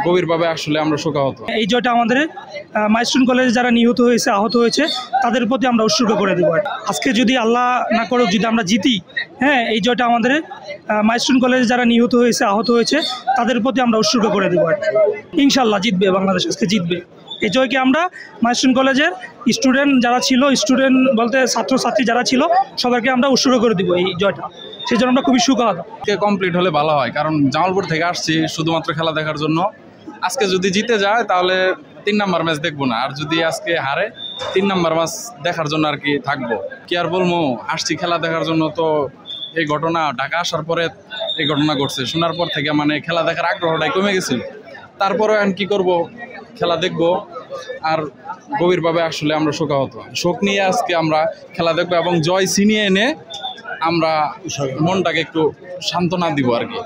গভীরভাবে আসলে আমরা শোকাহত। এই জয়টা আমাদের মাইলস্টোন কলেজে যারা নিহত হয়েছে, আহত হয়েছে, তাদের প্রতি আমরা উৎসর্গ করে দেবো। আজকে যদি আল্লাহ না করুক, যদি আমরা জিতি, হ্যাঁ, এই জয়টা আমাদের মাইলস্টোন কলেজে যারা নিহত হয়েছে, আহত হয়েছে, তাদের প্রতি আমরা উৎসর্গ করে দেবো। ইনশাল্লাহ জিতবে বাংলাদেশ, আজকে জিতবে। এই জয়কে আমরা মাইলস্টোন কলেজের স্টুডেন্ট যারা ছিল, স্টুডেন্ট বলতে ছাত্রছাত্রী যারা ছিল, সবাইকে আমরা উৎসর্গ করে দিব এই জয়টা। সেই জন্য আমরা খুবই সুখদ। কমপ্লিট হলে ভালো হয়, কারণ জামালপুর থেকে আসছি শুধুমাত্র খেলা দেখার জন্য। আজকে যদি জিতে যায় তাহলে 3 নাম্বার ম্যাচ দেখবো না, আর যদি আজকে হারে 3 নাম্বার ম্যাচ দেখার জন্য আর কি থাকবো। কি আর বলবো, আসছি খেলা দেখার জন্য। তো এই ঘটনা ঢাকা আসার পরে এই ঘটনা ঘটছে, শোনার পর থেকে মানে খেলা দেখার আগ্রহটাই কমে গেছিল। তারপরে আমি কি করব, খেলা দেখবো। আর গভীরভাবে আসলে আমরা শোকাহত, শোক নিয়ে আজকে আমরা খেলা দেখবো এবং জয় ছিনিয়ে এনে আমরা মনটাকে একটু সান্ত্বনা দিব আর কি।